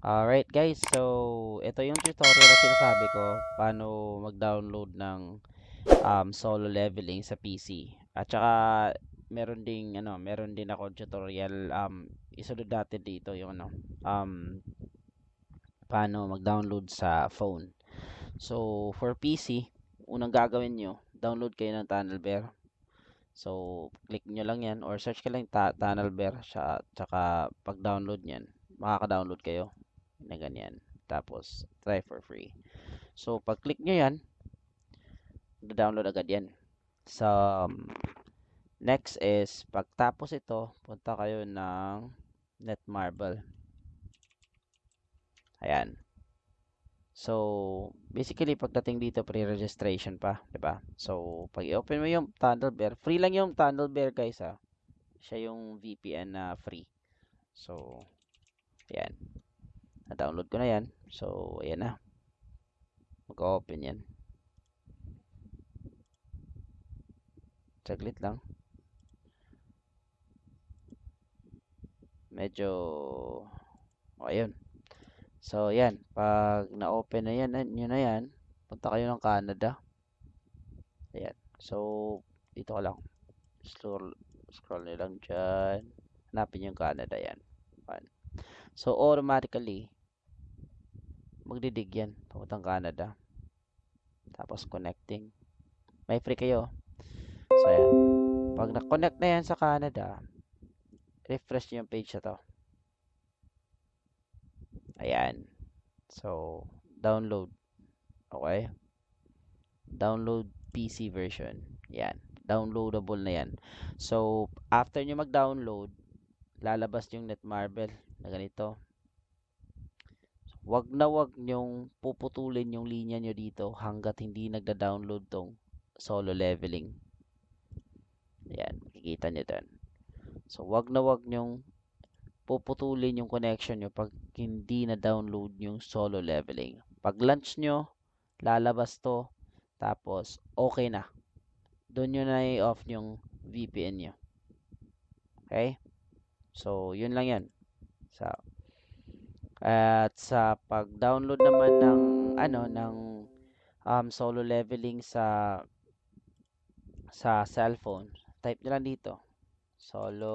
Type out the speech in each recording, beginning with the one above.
Alright guys, so ito yung tutorial na sinasabi ko paano mag-download ng solo leveling sa PC. At saka meron din ako tutorial isunod natin dito yung paano mag-download sa phone. So for PC, unang gagawin nyo, download kayo ng TunnelBear. So click nyo lang yan or search ka lang TunnelBear tsaka pag-download nyan, makaka-download kayo na ganyan. Tapos try for free. So pag click nyo yan, download agad yan. So next is pagtapos ito, punta kayo ng Netmarble. Ayan. So basically pagdating dito pre-registration pa, 'di ba? So pag i-open mo yung TunnelBear, free lang yung TunnelBear guys ha. Siya yung VPN na free. So ayan. Na-download ko na yan. So ayan na. Mag-open yan. Saglit lang. Medyo ayun. So yan, pag na-open na yan, yun na yan, punta kayo ng Canada. Ayan. So dito ka lang. Scroll nyo lang dyan. Hanapin yung Canada yan. So automatically magdidig yan papuntang Canada. Tapos connecting. May free kayo. So ayan. Pag na-connect na yan sa Canada, refresh nyo yung page na to. Ayan. So, download. Okay? Download PC version. Yan. Downloadable na yan. So, after nyo mag-download, lalabas yung Netmarble na ganito. Wag na wag nyong puputulin yung linya nyo dito hanggat hindi nagda-download tong solo leveling. Ayan. Makikita nyo dyan. So, wag na wag nyong puputulin yung connection nyo pag hindi na-download yung solo leveling. Pag launch nyo, lalabas to. Tapos, okay na. Doon nyo na i-off yung VPN nyo. Okay? So, yun lang yan. At sa pag-download naman ng solo leveling sa cellphone, type nyo lang dito. Solo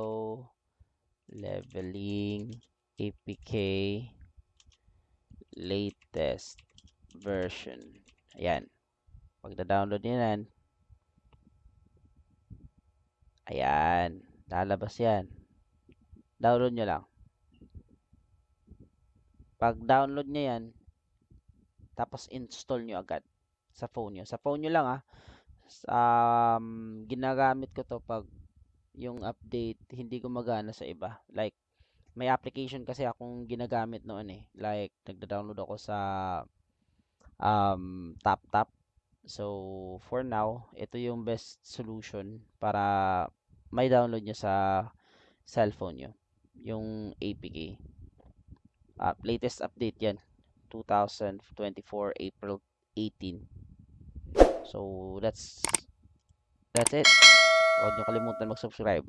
leveling APK latest version. Ayan. Pag na-download nyo yan, ayan. Lalabas yan. Download nyo lang. Pag download nyo yan, tapos install nyo agad sa phone nyo. Sa phone nyo lang ginagamit ko to pag yung update hindi gumagana sa iba. Like, may application kasi akong ginagamit noon eh. Like, nagda-download ako sa TapTap. So, for now, ito yung best solution para may download nyo sa cellphone nyo. Yung APK. Latest update yan. 2024 April 18. So, that's it. Huwag nyo kalimutan mag-subscribe.